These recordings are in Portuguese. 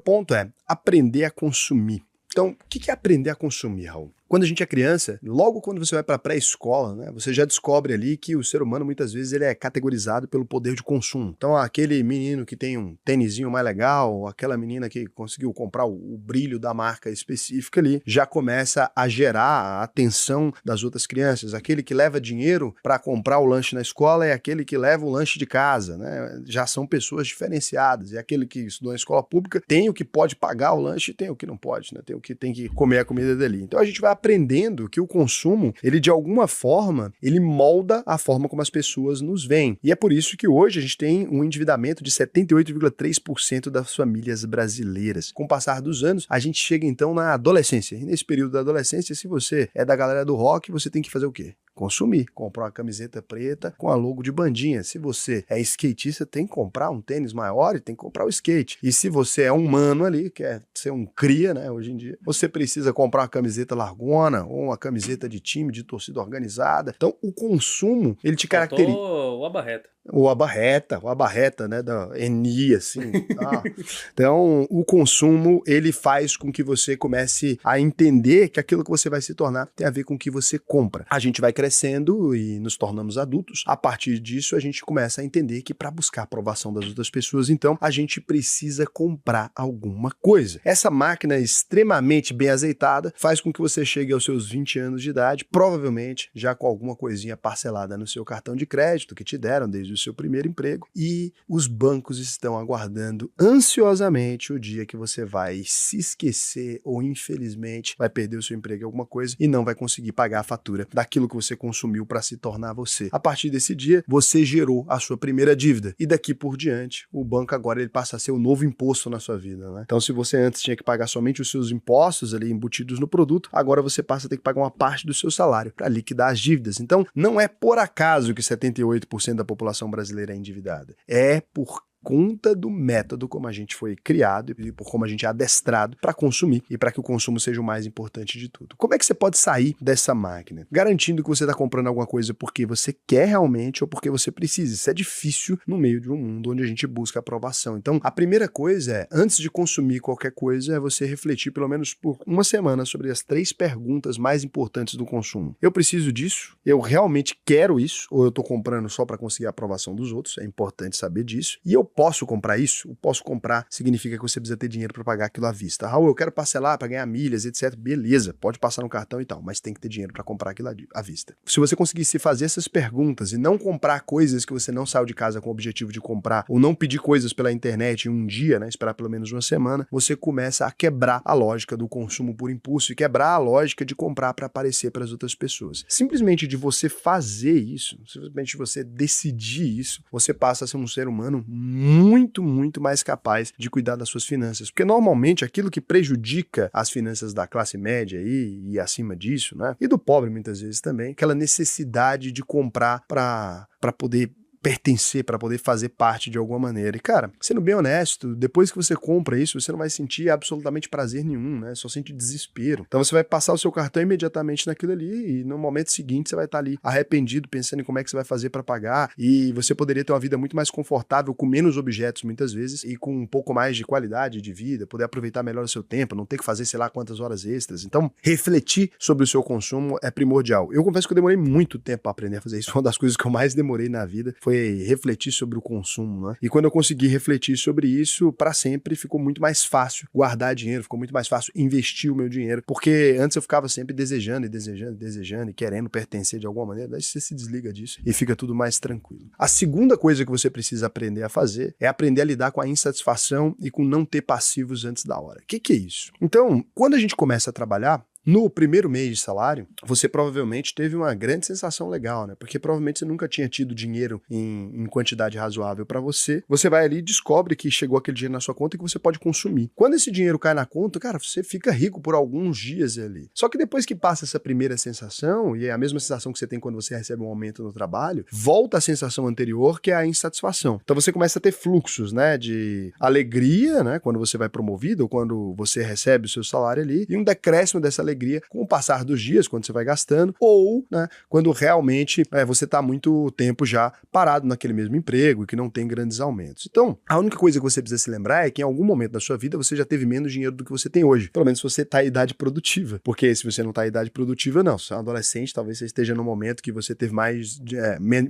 ponto é aprender a consumir. Então, o que é aprender a consumir, Raul? Quando a gente é criança, logo quando você vai para a pré-escola, né, você já descobre ali que o ser humano muitas vezes ele é categorizado pelo poder de consumo. Então aquele menino que tem um tênisinho mais legal, aquela menina que conseguiu comprar o brilho da marca específica ali, já começa a gerar a atenção das outras crianças. Aquele que leva dinheiro para comprar o lanche na escola é aquele que leva o lanche de casa, né? Já são pessoas diferenciadas. E aquele que estudou na escola pública tem o que pode pagar o lanche e tem o que não pode, né? Tem o que tem que comer a comida dali. Então a gente vai aprendendo que o consumo, ele de alguma forma, ele molda a forma como as pessoas nos veem. E é por isso que hoje a gente tem um endividamento de 78,3% das famílias brasileiras. Com o passar dos anos, a gente chega então na adolescência. E nesse período da adolescência, se você é da galera do rock, você tem que fazer o quê? Consumir, comprar uma camiseta preta com a logo de bandinha. Se você é skatista, tem que comprar um tênis maior e tem que comprar o skate. E se você é um mano ali, quer ser um cria, né, hoje em dia, você precisa comprar uma camiseta largona ou uma camiseta de time, de torcida organizada. Então, o consumo, ele te caracteriza. O abarreta. O abarreta, né, da Eni, assim. Tá? Então, o consumo, ele faz com que você comece a entender que aquilo que você vai se tornar tem a ver com o que você compra. A gente vai crescendo e nos tornamos adultos. A partir disso, a gente começa a entender que para buscar a aprovação das outras pessoas, então, a gente precisa comprar alguma coisa. Essa máquina extremamente bem azeitada faz com que você chegue aos seus 20 anos de idade, provavelmente já com alguma coisinha parcelada no seu cartão de crédito que te deram desde o seu primeiro emprego, e os bancos estão aguardando ansiosamente o dia que você vai se esquecer ou infelizmente vai perder o seu emprego em alguma coisa e não vai conseguir pagar a fatura daquilo que você consumiu para se tornar você. A partir desse dia, você gerou a sua primeira dívida e daqui por diante, o banco agora ele passa a ser o novo imposto na sua vida, né? Então, se você antes tinha que pagar somente os seus impostos ali embutidos no produto, agora você passa a ter que pagar uma parte do seu salário para liquidar as dívidas. Então, não é por acaso que 78% da população brasileira é endividada. É por conta do método como a gente foi criado e por como a gente é adestrado para consumir e para que o consumo seja o mais importante de tudo. Como é que você pode sair dessa máquina? Garantindo que você está comprando alguma coisa porque você quer realmente ou porque você precisa. Isso é difícil no meio de um mundo onde a gente busca aprovação. Então, a primeira coisa é, antes de consumir qualquer coisa, é você refletir pelo menos por uma semana sobre as 3 perguntas mais importantes do consumo. Eu preciso disso? Eu realmente quero isso? Ou eu estou comprando só para conseguir a aprovação dos outros? É importante saber disso. E eu posso comprar isso? O posso comprar significa que você precisa ter dinheiro para pagar aquilo à vista. Raul, eu quero parcelar para ganhar milhas, etc. Beleza, pode passar no cartão e tal, mas tem que ter dinheiro para comprar aquilo à vista. Se você conseguir se fazer essas perguntas e não comprar coisas que você não saiu de casa com o objetivo de comprar, ou não pedir coisas pela internet em um dia, né, esperar pelo menos uma semana, você começa a quebrar a lógica do consumo por impulso e quebrar a lógica de comprar para aparecer para as outras pessoas. Simplesmente de você fazer isso, simplesmente de você decidir isso, você passa a ser um ser humano muito mais capaz de cuidar das suas finanças. Porque normalmente aquilo que prejudica as finanças da classe média e acima disso, né? E do pobre muitas vezes também, aquela necessidade de comprar para poder pertencer, para poder fazer parte de alguma maneira. E, cara, sendo bem honesto, depois que você compra isso, você não vai sentir absolutamente prazer nenhum, né? Só sente desespero. Então você vai passar o seu cartão imediatamente naquilo ali e no momento seguinte você vai estar ali arrependido, pensando em como é que você vai fazer para pagar, e você poderia ter uma vida muito mais confortável, com menos objetos muitas vezes e com um pouco mais de qualidade de vida, poder aproveitar melhor o seu tempo, não ter que fazer sei lá quantas horas extras. Então, refletir sobre o seu consumo é primordial. Eu confesso que eu demorei muito tempo para aprender a fazer isso. Uma das coisas que eu mais demorei na vida foi refletir sobre o consumo, né? E quando eu consegui refletir sobre isso, para sempre ficou muito mais fácil guardar dinheiro, ficou muito mais fácil investir o meu dinheiro, porque antes eu ficava sempre desejando e querendo pertencer de alguma maneira. Daí você se desliga disso e fica tudo mais tranquilo. A segunda coisa que você precisa aprender a fazer é aprender a lidar com a insatisfação e com não ter passivos antes da hora. O que é isso? Então, quando a gente começa a trabalhar, no primeiro mês de salário, você provavelmente teve uma grande sensação legal, né? Porque provavelmente você nunca tinha tido dinheiro em quantidade razoável para você. Você vai ali e descobre que chegou aquele dinheiro na sua conta e que você pode consumir. Quando esse dinheiro cai na conta, cara, você fica rico por alguns dias ali. Só que depois que passa essa primeira sensação, e é a mesma sensação que você tem quando você recebe um aumento no trabalho, volta a sensação anterior, que é a insatisfação. Então você começa a ter fluxos, né? De alegria, né? Quando você vai promovido ou quando você recebe o seu salário ali, e um decréscimo dessa alegria alegria com o passar dos dias, quando você vai gastando, ou, né, quando realmente você está há muito tempo já parado naquele mesmo emprego e que não tem grandes aumentos. Então, a única coisa que você precisa se lembrar é que em algum momento da sua vida você já teve menos dinheiro do que você tem hoje. Pelo menos se você está em idade produtiva. Porque se você não está em idade produtiva, não. Se você é um adolescente, talvez você esteja no momento que você teve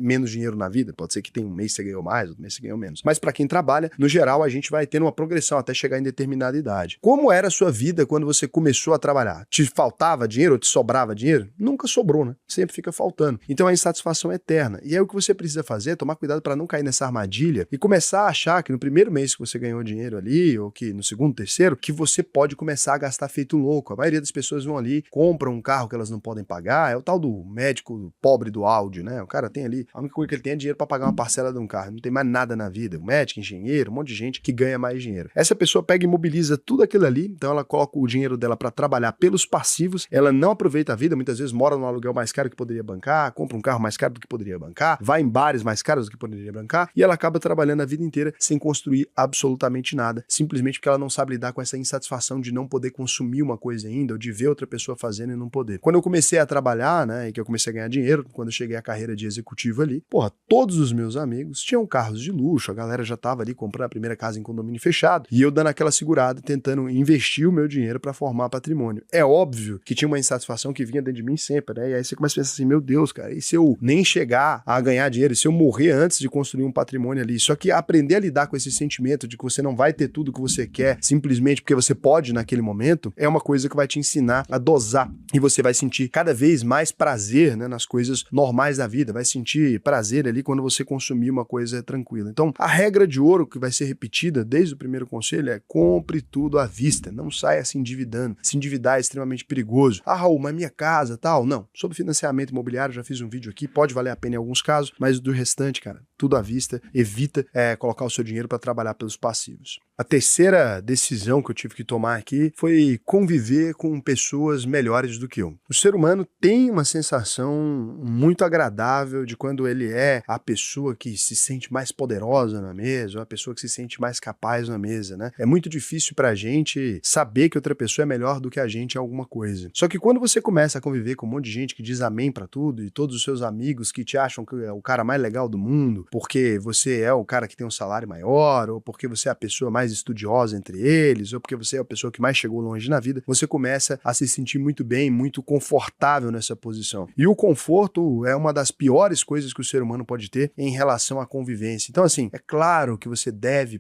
menos dinheiro na vida. Pode ser que tem um mês que você ganhou mais, outro mês que você ganhou menos. Mas para quem trabalha, no geral, a gente vai tendo uma progressão até chegar em determinada idade. Como era a sua vida quando você começou a trabalhar? Te faltava dinheiro ou te sobrava dinheiro? Nunca sobrou, né? Sempre fica faltando. Então a insatisfação é eterna. E aí o que você precisa fazer é tomar cuidado para não cair nessa armadilha e começar a achar que no primeiro mês que você ganhou dinheiro ali, ou que no segundo, terceiro, que você pode começar a gastar feito louco. A maioria das pessoas vão ali, compram um carro que elas não podem pagar, é o tal do médico pobre do áudio, né? O cara tem ali, a única coisa que ele tem é dinheiro para pagar uma parcela de um carro, não tem mais nada na vida. O médico, engenheiro, um monte de gente que ganha mais dinheiro. Essa pessoa pega e imobiliza tudo aquilo ali, então ela coloca o dinheiro dela para trabalhar pelos passivos, ela não aproveita a vida, muitas vezes mora num aluguel mais caro que poderia bancar, compra um carro mais caro do que poderia bancar, vai em bares mais caros do que poderia bancar, e ela acaba trabalhando a vida inteira sem construir absolutamente nada, simplesmente porque ela não sabe lidar com essa insatisfação de não poder consumir uma coisa ainda, ou de ver outra pessoa fazendo e não poder. Quando eu comecei a trabalhar, né, e que eu comecei a ganhar dinheiro, quando eu cheguei à carreira de executivo ali, todos os meus amigos tinham carros de luxo, a galera já tava ali comprando a primeira casa em condomínio fechado, e eu dando aquela segurada, tentando investir o meu dinheiro para formar patrimônio. É óbvio que tinha uma insatisfação que vinha dentro de mim sempre, né, e aí você começa a pensar assim, meu Deus, cara, e se eu nem chegar a ganhar dinheiro, e se eu morrer antes de construir um patrimônio ali? Só que aprender a lidar com esse sentimento de que você não vai ter tudo que você quer simplesmente porque você pode naquele momento, é uma coisa que vai te ensinar a dosar, e você vai sentir cada vez mais prazer, né, nas coisas normais da vida, vai sentir prazer ali quando você consumir uma coisa tranquila. Então, a regra de ouro que vai ser repetida desde o primeiro conselho é: compre tudo à vista, não saia se endividando. Se endividar é extremamente perigoso. Ah, Raul, mas minha casa, tal. Não, sobre financiamento imobiliário, já fiz um vídeo aqui, pode valer a pena em alguns casos, mas do restante, cara, tudo à vista, evita colocar o seu dinheiro para trabalhar pelos passivos. A terceira decisão que eu tive que tomar aqui foi conviver com pessoas melhores do que eu. O ser humano tem uma sensação muito agradável de quando ele é a pessoa que se sente mais poderosa na mesa, ou a pessoa que se sente mais capaz na mesa, né? É muito difícil pra gente saber que outra pessoa é melhor do que a gente em alguma coisa. Só que quando você começa a conviver com um monte de gente que diz amém pra tudo, e todos os seus amigos que te acham que é o cara mais legal do mundo, porque você é o cara que tem um salário maior, ou porque você é a pessoa mais estudiosa entre eles, ou porque você é a pessoa que mais chegou longe na vida, você começa a se sentir muito bem, muito confortável nessa posição. E o conforto é uma das piores coisas que o ser humano pode ter em relação à convivência. Então, assim, é claro que você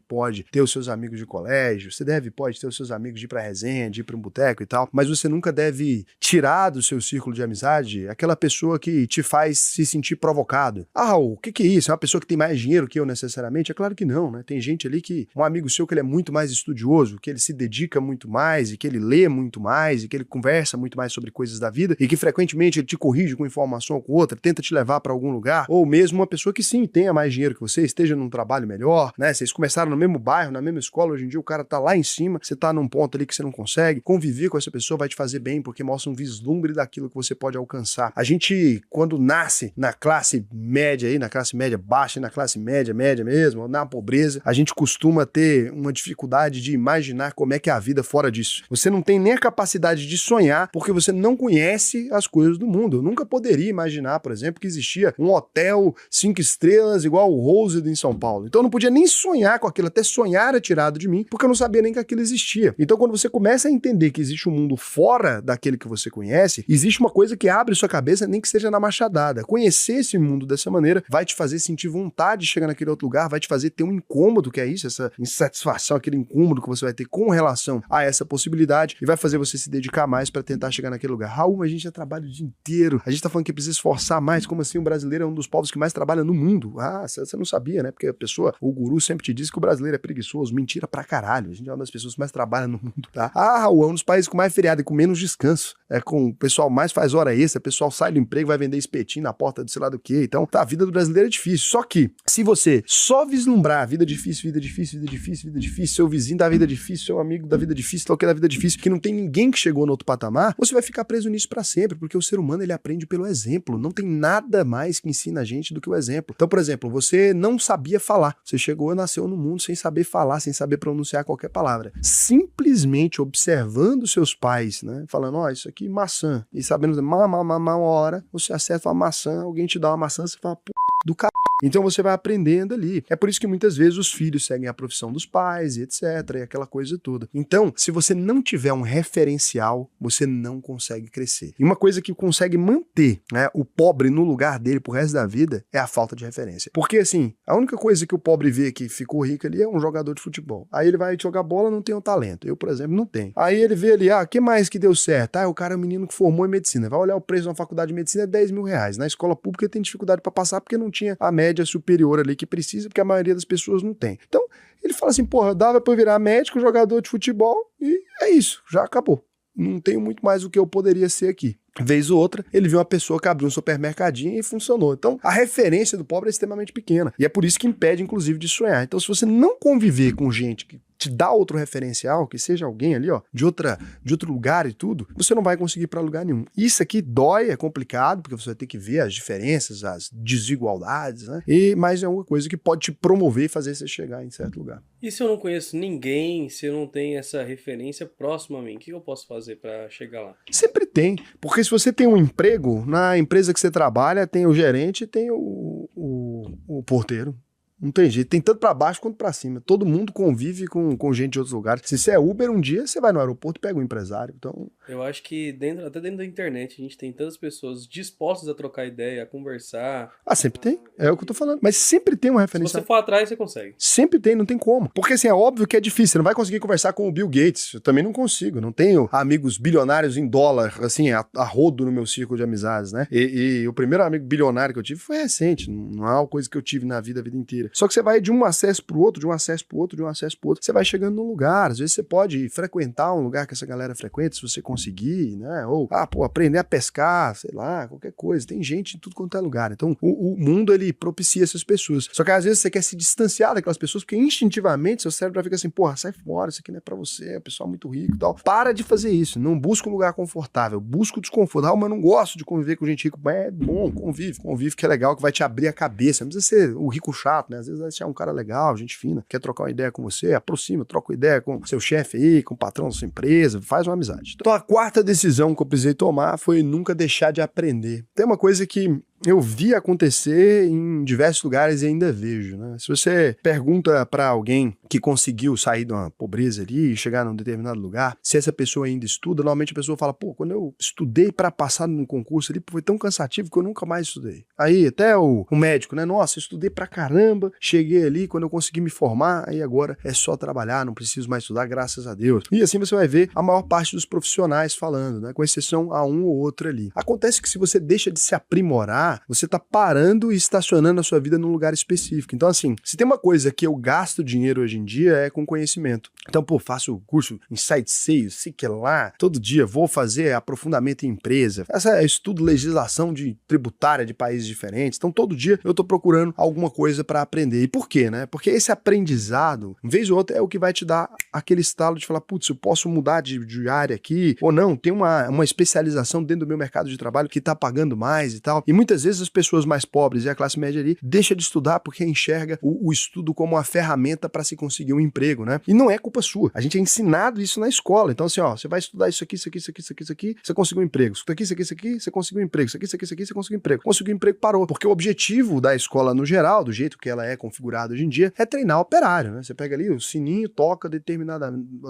pode ter os seus amigos de colégio, pode ter os seus amigos de ir pra resenha, de ir pra um boteco e tal, mas você nunca deve tirar do seu círculo de amizade aquela pessoa que te faz se sentir provocado. Ah, Raul, o que é isso? É uma pessoa que tem mais dinheiro que eu necessariamente? É claro que não, né? Tem gente ali que, um amigo seu que ele é muito mais estudioso, que ele se dedica muito mais, e que ele lê muito mais, e que ele conversa muito mais sobre coisas da vida, e que frequentemente ele te corrige com informação ou com outra, tenta te levar pra algum lugar, ou mesmo uma pessoa que sim, tenha mais dinheiro que você, esteja num trabalho melhor, né? Vocês começaram no mesmo bairro, na mesma escola, hoje em dia o cara tá lá em cima, você tá num ponto ali que você não consegue, conviver com essa pessoa vai te fazer bem, porque mostra um vislumbre daquilo que você pode alcançar. A gente, quando nasce na classe média aí, na classe média baixa, na classe média mesmo, ou na pobreza, a gente costuma ter uma dificuldade de imaginar como é que é a vida fora disso. Você não tem nem a capacidade de sonhar, porque você não conhece as coisas do mundo. Eu nunca poderia imaginar, por exemplo, que existia um hotel 5 estrelas igual o Roosevelt em São Paulo. Então eu não podia nem sonhar com aquilo, até sonhar era tirado de mim, porque eu não sabia nem que aquilo existia. Então quando você começa a entender que existe um mundo fora daquele que você conhece, existe uma coisa que abre sua cabeça, nem que seja na machadada. Conhecer esse mundo dessa maneira vai te fazer sentir vontade de chegar naquele outro lugar, vai te fazer ter um incômodo, que é isso, essa insatisfação, aquele incômodo que você vai ter com relação a essa possibilidade, e vai fazer você se dedicar mais para tentar chegar naquele lugar. Raul, a gente já trabalha o dia inteiro, a gente tá falando que precisa esforçar mais, como assim o brasileiro é um dos povos que mais trabalha no mundo? Ah, você não sabia, né? Porque a pessoa, o guru sempre te diz que o brasileiro é preguiçoso, mentira pra caralho, a gente é uma das pessoas que mais trabalha no mundo, tá? Ah, Raul, é um dos países com mais feriado e com menos descanso, é com o pessoal mais faz hora extra, o pessoal sai do emprego, vai vender espetinho na porta de sei lá do que, então tá, a vida do brasileiro é difícil, só Só que, se você só vislumbrar vida difícil, vida difícil, vida difícil, vida difícil, seu vizinho da vida difícil, seu amigo da vida difícil, tal que da vida difícil, que não tem ninguém que chegou no outro patamar, você vai ficar preso nisso pra sempre, porque o ser humano, ele aprende pelo exemplo. Não tem nada mais que ensina a gente do que o exemplo. Então, por exemplo, você não sabia falar. Você chegou e nasceu no mundo sem saber falar, sem saber pronunciar qualquer palavra. Simplesmente observando seus pais, né? Falando, ó, isso aqui maçã. E sabendo, uma hora, você acerta uma maçã, alguém te dá uma maçã, você fala, pô, do c... Então você vai aprendendo ali. É por isso que muitas vezes os filhos seguem a profissão dos pais e etc, e aquela coisa toda. Então, se você não tiver um referencial, você não consegue crescer. E uma coisa que consegue manter, né, o pobre no lugar dele pro resto da vida é a falta de referência. Porque assim, a única coisa que o pobre vê que ficou rico ali é um jogador de futebol. Aí ele vai jogar bola, não tem o talento. Eu, por exemplo, não tenho. Aí ele vê ali, o que mais que deu certo? O cara é um menino que formou em medicina. Vai olhar o preço de uma faculdade de medicina, é 10 mil reais. Na escola pública tem dificuldade para passar porque não tinha a média superior ali que precisa, porque a maioria das pessoas não tem. Então, ele fala assim, porra, dava pra eu virar médico, jogador de futebol, e é isso, já acabou. Não tenho muito mais o que eu poderia ser aqui. Vez ou outra, ele viu uma pessoa que abriu um supermercadinho e funcionou. Então, a referência do pobre é extremamente pequena. E é por isso que impede, inclusive, de sonhar. Então, se você não conviver com gente que te dá outro referencial, que seja alguém ali, ó, de outro lugar e tudo, você não vai conseguir ir pra lugar nenhum. Isso aqui dói, é complicado, porque você vai ter que ver as diferenças, as desigualdades, né? Mas é uma coisa que pode te promover e fazer você chegar em certo lugar. E se eu não conheço ninguém, se eu não tenho essa referência próxima a mim, o que eu posso fazer pra chegar lá? Sempre tem, porque se você tem um emprego, na empresa que você trabalha, tem o gerente e tem o porteiro. Não tem jeito, tem tanto pra baixo quanto pra cima. Todo mundo convive com gente de outros lugares. Se você é Uber, um dia você vai no aeroporto e pega um empresário. Então... Eu acho que até dentro da internet a gente tem tantas pessoas dispostas a trocar ideia, a conversar. Sempre tem, é o que eu tô falando. Mas sempre tem uma referência. Se você for atrás, você consegue. Sempre tem, não tem como. Porque assim, é óbvio que é difícil. Você não vai conseguir conversar com o Bill Gates. Eu também não consigo. Não tenho amigos bilionários em dólar, assim, a rodo no meu círculo de amizades, né? E o primeiro amigo bilionário que eu tive foi recente. Não é uma coisa que eu tive na vida a vida inteira. Só que você vai de um acesso pro outro, de um acesso pro outro, de um acesso pro outro. Você vai chegando num lugar. Às vezes você pode frequentar um lugar que essa galera frequenta, se você conseguir, né? Ou, aprender a pescar, sei lá, qualquer coisa. Tem gente em tudo quanto é lugar. Então, o mundo, ele propicia essas pessoas. Só que às vezes você quer se distanciar daquelas pessoas, porque instintivamente seu cérebro fica assim, porra, sai fora, isso aqui não é pra você, é um pessoal muito rico e tal. Para de fazer isso. Não busca um lugar confortável. Busca o desconforto. Mas eu não gosto de conviver com gente rica. É bom, convive que é legal, que vai te abrir a cabeça. Não precisa ser o rico chato, né? Às vezes você é um cara legal, gente fina, quer trocar uma ideia com você, aproxima, troca uma ideia com seu chefe aí, com o patrão da sua empresa, faz uma amizade. Então a quarta decisão que eu precisei tomar foi nunca deixar de aprender. Tem uma coisa que eu vi acontecer em diversos lugares e ainda vejo, né? Se você pergunta pra alguém que conseguiu sair de uma pobreza ali e chegar num determinado lugar, se essa pessoa ainda estuda, normalmente a pessoa fala, pô, quando eu estudei pra passar num concurso ali, foi tão cansativo que eu nunca mais estudei. Aí até o médico, né? Nossa, eu estudei pra caramba, cheguei ali, quando eu consegui me formar, aí agora é só trabalhar, não preciso mais estudar, graças a Deus. E assim você vai ver a maior parte dos profissionais falando, né? Com exceção a um ou outro ali. Acontece que se você deixa de se aprimorar, você tá parando e estacionando a sua vida num lugar específico. Então, assim, se tem uma coisa que eu gasto dinheiro hoje em dia é com conhecimento. Então, pô, faço curso em site sales, sei que lá, todo dia vou fazer aprofundamento em empresa, estudo legislação tributária de países diferentes. Então, todo dia eu tô procurando alguma coisa para aprender. E por quê, né? Porque esse aprendizado, uma vez ou outra, é o que vai te dar aquele estalo de falar, putz, eu posso mudar de área aqui, ou não, tem uma especialização dentro do meu mercado de trabalho que tá pagando mais e tal. E muitas vezes as pessoas mais pobres e a classe média ali deixa de estudar porque enxerga o estudo como uma ferramenta para se conseguir um emprego, né? E não é culpa sua. A gente é ensinado isso na escola. Então, assim, ó, você vai estudar isso aqui, você conseguiu um emprego. Isso aqui, você conseguiu um emprego. Isso aqui, você conseguiu um emprego. Conseguiu um emprego, parou. Porque o objetivo da escola, no geral, do jeito que ela é configurada hoje em dia, é treinar operário, né? Você pega ali, o sininho toca determinado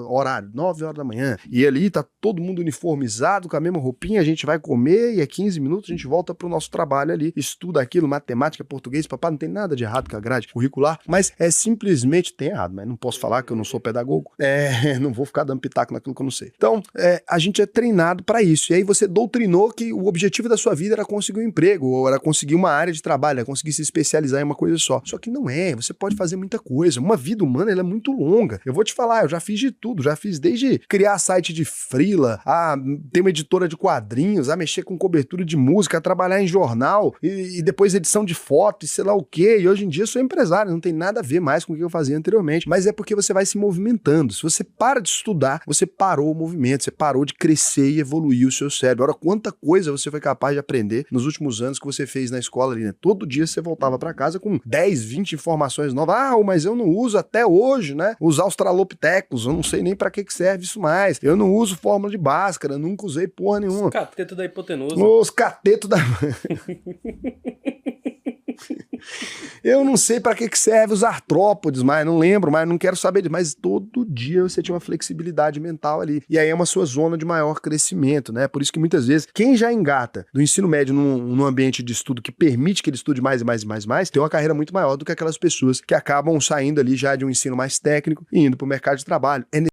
horário, 9 horas da manhã, e ali tá todo mundo uniformizado, com a mesma roupinha, a gente vai comer e é 15 minutos a gente volta pro nosso trabalho ali, estuda aquilo, matemática, português, papá, não tem nada de errado com a grade curricular, mas é simplesmente, tem errado, mas não posso falar que eu não sou pedagogo, não vou ficar dando pitaco naquilo que eu não sei. Então, a gente é treinado para isso, e aí você doutrinou que o objetivo da sua vida era conseguir um emprego, ou era conseguir uma área de trabalho, era conseguir se especializar em uma coisa só que não é, você pode fazer muita coisa, uma vida humana, ela é muito longa, eu vou te falar, eu já fiz de tudo, já fiz desde criar site de freela, a ter uma editora de quadrinhos, a mexer com cobertura de música, a trabalhar em jornal, jornal e depois edição de foto e sei lá o quê. E hoje em dia eu sou empresário, não tem nada a ver mais com o que eu fazia anteriormente. Mas é porque você vai se movimentando. Se você para de estudar, você parou o movimento, você parou de crescer e evoluir o seu cérebro. Olha quanta coisa você foi capaz de aprender nos últimos anos que você fez na escola ali, né? Todo dia você voltava para casa com 10, 20 informações novas. Ah, mas eu não uso até hoje, né? Os australopitecos, eu não sei nem para que serve isso mais. Eu não uso fórmula de Bhaskara, nunca usei porra nenhuma. Os catetos da hipotenusa. Os catetos da... Eu não sei para que serve os artrópodes, mas não lembro, mas não quero saber disso. Mas todo dia você tinha uma flexibilidade mental ali. E aí é uma sua zona de maior crescimento, né? Por isso que muitas vezes, quem já engata do ensino médio num ambiente de estudo que permite que ele estude mais e mais e mais e mais, tem uma carreira muito maior do que aquelas pessoas que acabam saindo ali já de um ensino mais técnico e indo para o mercado de trabalho.